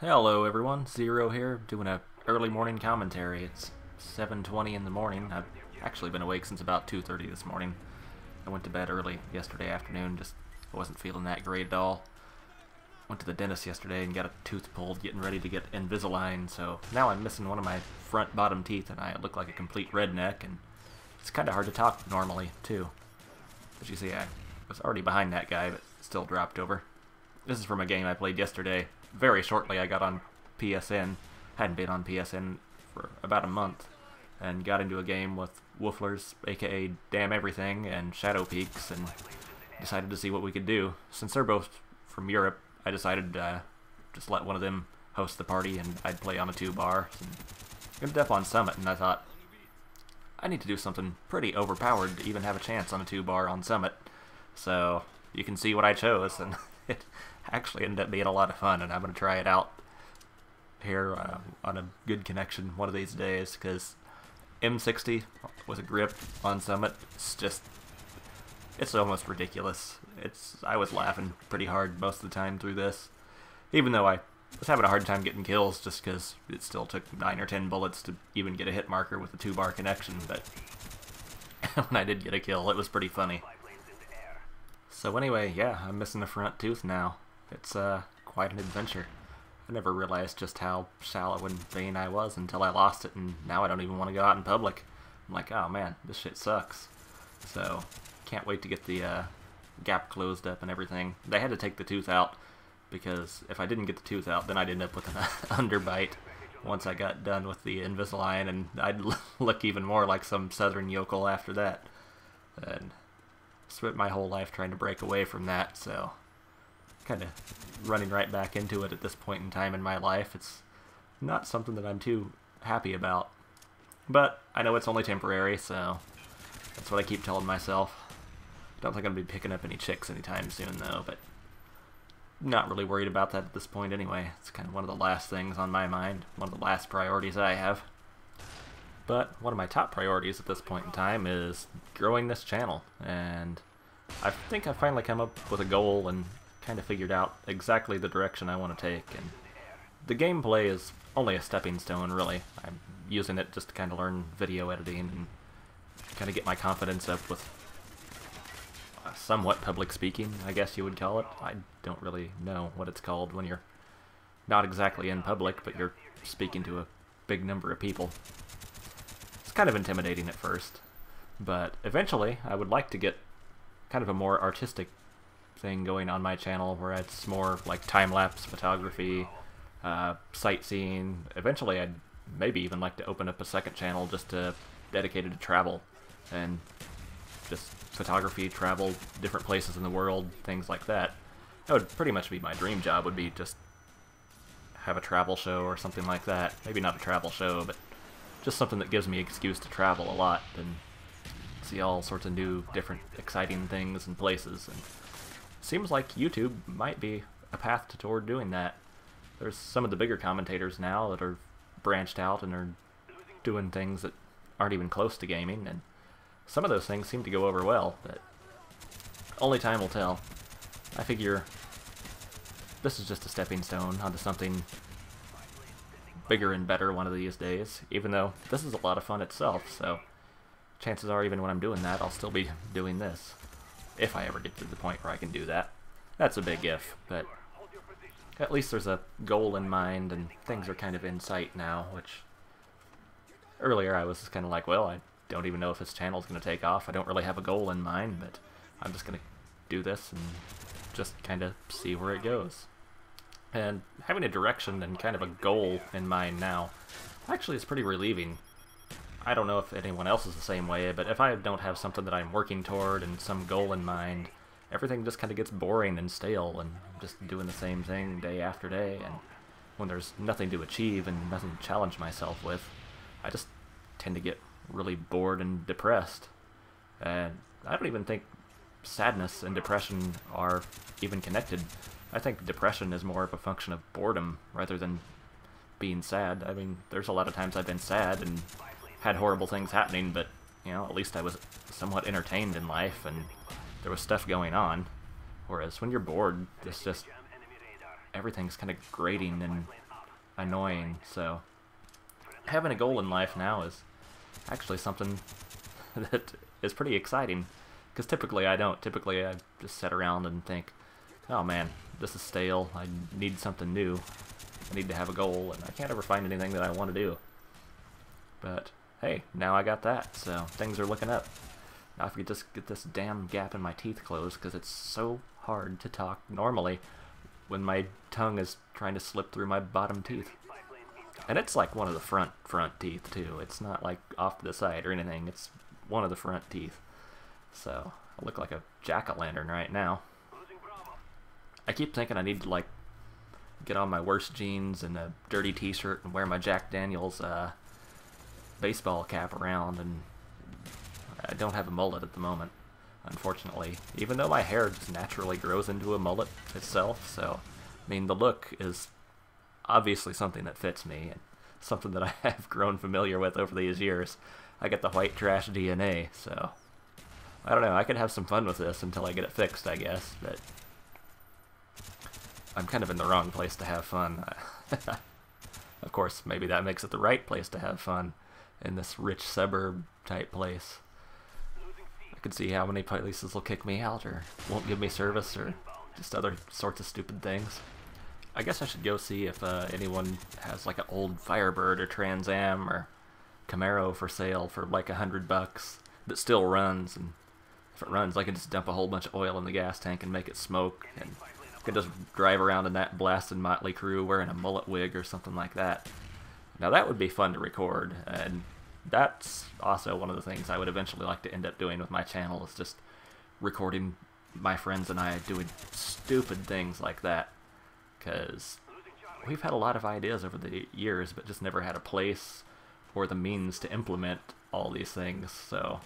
Hello everyone, Zero here, doing a early morning commentary. It's 7:20 in the morning. I've actually been awake since about 2:30 this morning. I went to bed early yesterday afternoon, just wasn't feeling that great at all. Went to the dentist yesterday and got a tooth pulled, getting ready to get Invisalign, so now I'm missing one of my front bottom teeth and I look like a complete redneck, and it's kinda hard to talk normally, too. As you see, I was already behind that guy, but still dropped over. This is from a game I played yesterday. Very shortly I got on PSN, hadn't been on PSN for about a month, and got into a game with Wooflers, aka Damn Everything, and Shadow Peaks, and decided to see what we could do. Since they're both from Europe, I decided to just let one of them host the party, and I'd play on a 2-bar. And ended up on Summit, and I thought, I need to do something pretty overpowered to even have a chance on a 2-bar on Summit. So you can see what I chose, and it actually ended up being a lot of fun, and I'm going to try it out here on a good connection one of these days, because M60 with a grip on Summit, it's almost ridiculous. I was laughing pretty hard most of the time through this, even though I was having a hard time getting kills just because it still took 9 or 10 bullets to even get a hit marker with a 2-bar connection, but when I did get a kill, it was pretty funny. So anyway, yeah, I'm missing a front tooth now. It's quite an adventure. I never realized just how shallow and vain I was until I lost it, and now I don't even want to go out in public. I'm like, oh man, this shit sucks. So, can't wait to get the gap closed up and everything. They had to take the tooth out, because if I didn't get the tooth out, then I'd end up with an underbite once I got done with the Invisalign, and I'd look even more like some southern yokel after that. And spent my whole life trying to break away from that, so kind of running right back into it at this point in time in my life. It's not something that I'm too happy about, but I know it's only temporary, so that's what I keep telling myself. Don't think I'm going to be picking up any chicks anytime soon, though, but not really worried about that at this point anyway. It's kind of one of the last things on my mind, one of the last priorities I have. But one of my top priorities at this point in time is growing this channel, and I think I've finally come up with a goal and kind of figured out exactly the direction I want to take. And the gameplay is only a stepping stone, really. I'm using it just to kind of learn video editing and kind of get my confidence up with somewhat public speaking, I guess you would call it. I don't really know what it's called when you're not exactly in public, but you're speaking to a big number of people. It's kind of intimidating at first, but eventually I would like to get kind of a more artistic thing going on my channel, where it's more like time-lapse photography, sightseeing. Eventually I'd maybe even like to open up a second channel just dedicated to travel, and just photography, travel, different places in the world, things like that. That would pretty much be my dream job, would be just have a travel show or something like that. Maybe not a travel show, but just something that gives me an excuse to travel a lot and see all sorts of new, different, exciting things and places. And seems like YouTube might be a path toward doing that. There's some of the bigger commentators now that are branched out and are doing things that aren't even close to gaming, and some of those things seem to go over well, but only time will tell. I figure this is just a stepping stone onto something bigger and better one of these days, even though this is a lot of fun itself, so chances are even when I'm doing that, I'll still be doing this. If I ever get to the point where I can do that. That's a big if, but at least there's a goal in mind, and things are kind of in sight now, which earlier I was kind of like, well, I don't even know if this channel's going to take off. I don't really have a goal in mind, but I'm just going to do this and just kind of see where it goes. And having a direction and kind of a goal in mind now actually is pretty relieving. I don't know if anyone else is the same way, but if I don't have something that I'm working toward and some goal in mind, everything just kind of gets boring and stale, and I'm just doing the same thing day after day, and when there's nothing to achieve and nothing to challenge myself with, I just tend to get really bored and depressed. And I don't even think sadness and depression are even connected. I think depression is more of a function of boredom rather than being sad. I mean, there's a lot of times I've been sad and had horrible things happening, but, you know, at least I was somewhat entertained in life and there was stuff going on. Whereas when you're bored, it's just everything's kind of grating and annoying. So having a goal in life now is actually something that is pretty exciting, because typically I don't. Typically I just sit around and think, oh man, this is stale, I need something new, I need to have a goal, and I can't ever find anything that I want to do. But hey, now I got that, so things are looking up. Now if I could just get this damn gap in my teeth closed, because it's so hard to talk normally when my tongue is trying to slip through my bottom teeth. And it's like one of the front teeth too. It's not like off to the side or anything. It's one of the front teeth. So I look like a jack-o'-lantern right now. I keep thinking I need to like get on my worst jeans and a dirty t-shirt and wear my Jack Daniels baseball cap around, and I don't have a mullet at the moment, unfortunately, even though my hair just naturally grows into a mullet itself. So I mean, the look is obviously something that fits me and something that I have grown familiar with over these years. I get the white trash DNA, so I don't know, I could have some fun with this until I get it fixed, I guess, but I'm kind of in the wrong place to have fun. Of course, maybe that makes it the right place to have fun, in this rich suburb type place. I could see how many places will kick me out, or won't give me service, or just other sorts of stupid things. I guess I should go see if anyone has like an old Firebird or Trans Am or Camaro for sale for like $100 that still runs, and if it runs I can just dump a whole bunch of oil in the gas tank and make it smoke, and I can just drive around in that blasted motley crew wearing a mullet wig or something like that. Now that would be fun to record, and that's also one of the things I would eventually like to end up doing with my channel, is just recording my friends and I doing stupid things like that, because we've had a lot of ideas over the years but just never had a place or the means to implement all these things. So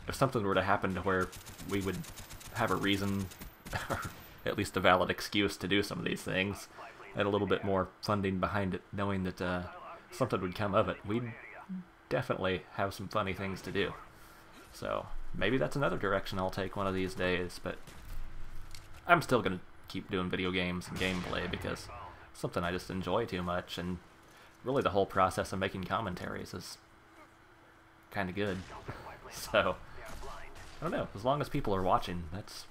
if something were to happen to where we would have a reason, or at least a valid excuse to do some of these things, and a little bit more funding behind it, knowing that something would come of it, we'd definitely have some funny things to do. So maybe that's another direction I'll take one of these days, but I'm still going to keep doing video games and gameplay because it's something I just enjoy too much, and really the whole process of making commentaries is kind of good. So I don't know, as long as people are watching, that's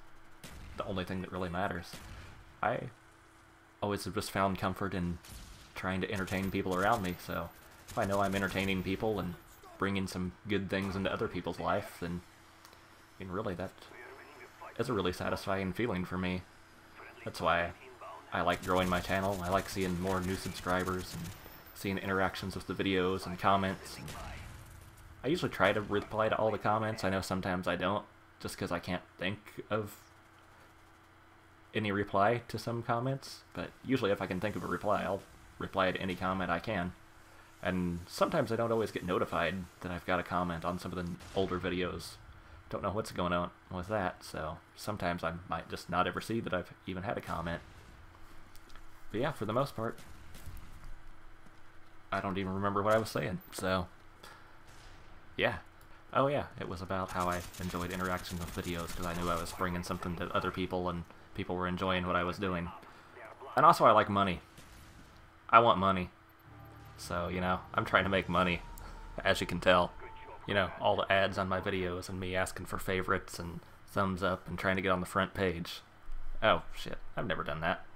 the only thing that really matters. I always have just found comfort in trying to entertain people around me, so if I know I'm entertaining people and bringing some good things into other people's life, then I mean, really that is a really satisfying feeling for me. That's why I like growing my channel. I like seeing more new subscribers and seeing interactions with the videos and comments. And I usually try to reply to all the comments. I know sometimes I don't, just because I can't think of any reply to some comments, but usually if I can think of a reply, I'll reply to any comment I can. And sometimes I don't always get notified that I've got a comment on some of the older videos. Don't know what's going on with that, so sometimes I might just not ever see that I've even had a comment. But yeah, for the most part, I don't even remember what I was saying, so yeah. Oh yeah, it was about how I enjoyed interaction with videos because I knew I was bringing something to other people and people were enjoying what I was doing. And also I like money. I want money. So, you know, I'm trying to make money, as you can tell. You know, all the ads on my videos and me asking for favorites and thumbs up and trying to get on the front page. Oh, shit, I've never done that.